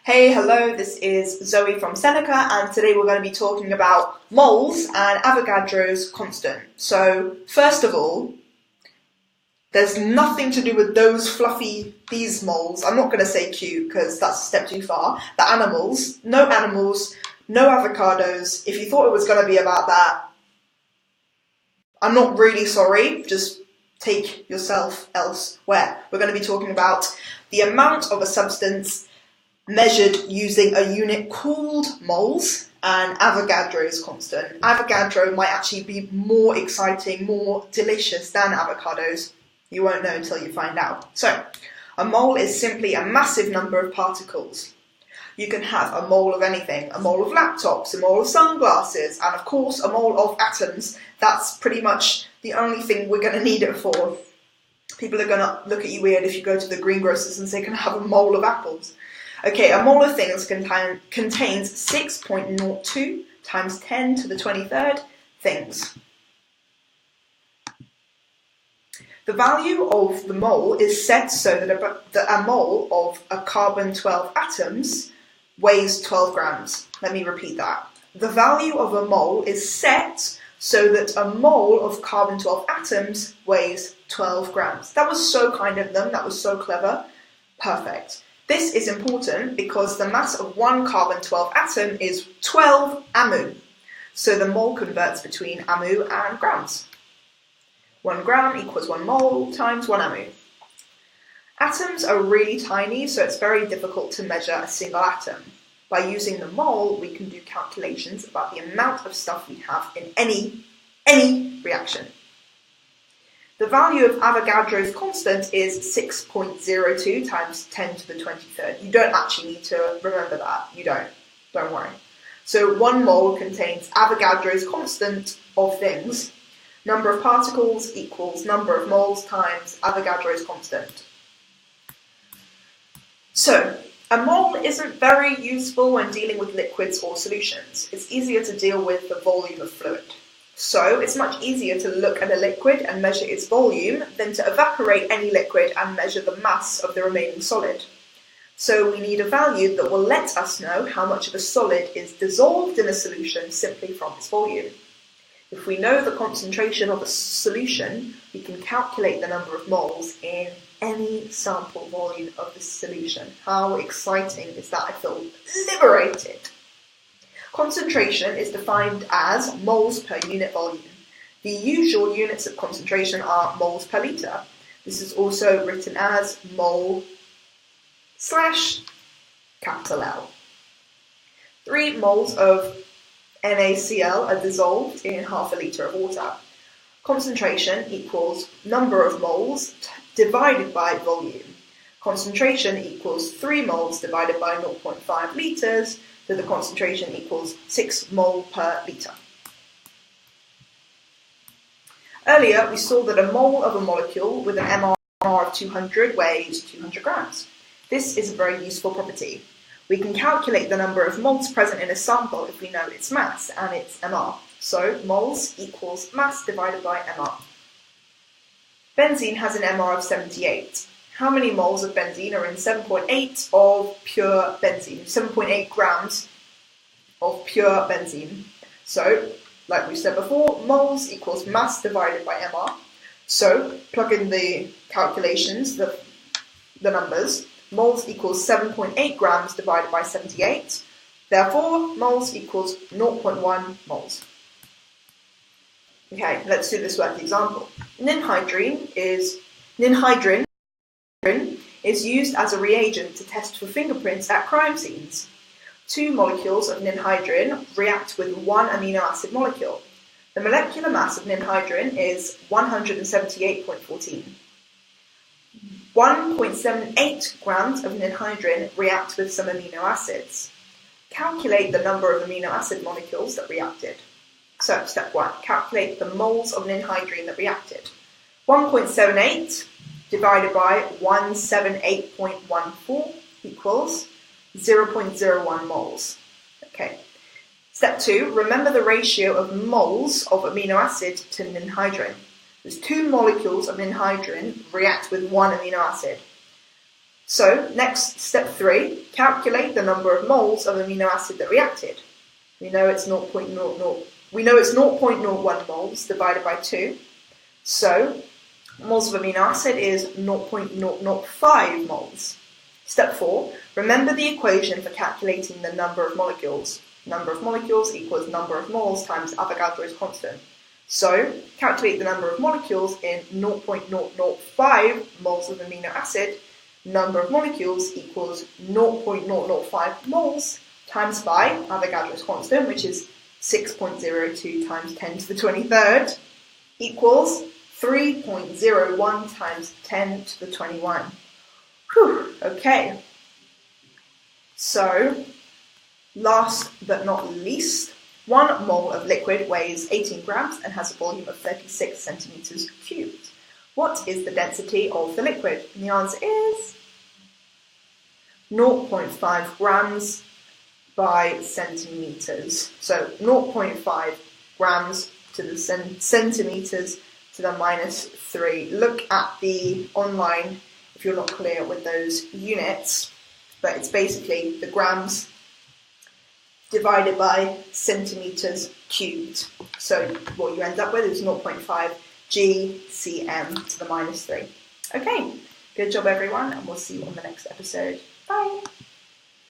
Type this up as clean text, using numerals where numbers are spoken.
Hey, hello, this is Zoe from Seneca, and today we're going to be talking about moles and Avogadro's constant. So, first of all, there's nothing to do with these moles. I'm not going to say cute because that's a step too far. The animals, no avocados. If you thought it was going to be about that, I'm not really sorry, just take yourself elsewhere. We're going to be talking about the amount of a substance measured using a unit called moles and Avogadro's constant. Avogadro might actually be more exciting, more delicious than avocados. You won't know until you find out. So, a mole is simply a massive number of particles. You can have a mole of anything, a mole of laptops, a mole of sunglasses, and of course a mole of atoms. That's pretty much the only thing we're going to need it for. People are going to look at you weird if you go to the greengrocers and say, can I have a mole of apples? Okay, a mole of things contains 6.02 times 10 to the 23rd things. The value of the mole is set so that a mole of a carbon-12 atoms weighs 12 grams. Let me repeat that. The value of a mole is set so that a mole of carbon-12 atoms weighs 12 grams. That was so kind of them, that was so clever. Perfect. This is important because the mass of one carbon-12 atom is 12 amu. So the mole converts between amu and grams. 1 gram equals 1 mole times 1 amu. Atoms are really tiny, so it's very difficult to measure a single atom. By using the mole, we can do calculations about the amount of stuff we have in any reaction. The value of Avogadro's constant is 6.02 times 10 to the 23rd. You don't actually need to remember that. You don't worry. So 1 mole contains Avogadro's constant of things. Number of particles equals number of moles times Avogadro's constant. So, a mole isn't very useful when dealing with liquids or solutions. It's easier to deal with the volume of fluid. So, it's much easier to look at a liquid and measure its volume than to evaporate any liquid and measure the mass of the remaining solid. So, we need a value that will let us know how much of a solid is dissolved in a solution simply from its volume. If we know the concentration of a solution, we can calculate the number of moles in any sample volume of the solution. How exciting is that? I feel liberated. Concentration is defined as moles per unit volume. The usual units of concentration are moles per litre. This is also written as mole / capital L. 3 moles of NaCl are dissolved in half a litre of water. Concentration equals number of moles divided by volume. Concentration equals 3 moles divided by 0.5 litres, so the concentration equals 6 mole per litre. Earlier, we saw that a mole of a molecule with an MR of 200 weighs 200 grams. This is a very useful property. We can calculate the number of moles present in a sample if we know its mass and its MR. So, moles equals mass divided by MR. Benzene has an MR of 78. How many moles of benzene are in 7.8 of pure benzene? 7.8 grams of pure benzene. So, like we said before, moles equals mass divided by MR. So, plug in the calculations, the numbers. Moles equals 7.8 grams divided by 78. Therefore, moles equals 0.1 moles. Okay, let's do this with the example. Ninhydrin is used as a reagent to test for fingerprints at crime scenes. 2 molecules of ninhydrin react with 1 amino acid molecule. The molecular mass of ninhydrin is 178.14. 1.78 grams of ninhydrin react with some amino acids. Calculate the number of amino acid molecules that reacted. So, step 1, calculate the moles of ninhydrin that reacted. 1.78 divided by 178.14 equals 0.01 moles. Okay. Step 2, remember the ratio of moles of amino acid to ninhydrin. There's 2 molecules of ninhydrin react with 1 amino acid. So next, step 3, calculate the number of moles of amino acid that reacted. We know it's 0.01 moles divided by 2. So moles of amino acid is 0.005 moles. Step 4, remember the equation for calculating the number of molecules. Number of molecules equals number of moles times Avogadro's constant. So calculate the number of molecules in 0.005 moles of amino acid. Number of molecules equals 0.005 moles times by Avogadro's constant, which is 6.02 times 10 to the 23rd, equals 3.01 times 10 to the 21. Whew, okay. So, last but not least, 1 mole of liquid weighs 18 grams and has a volume of 36 centimeters cubed. What is the density of the liquid? And the answer is 0.5 grams by centimeters. So 0.5 grams to the centimeters to the -3. Look at the online if you're not clear with those units, but it's basically the grams divided by centimeters cubed. So what you end up with is 0.5 GCM to the -3. Okay, good job everyone, and we'll see you on the next episode. Bye!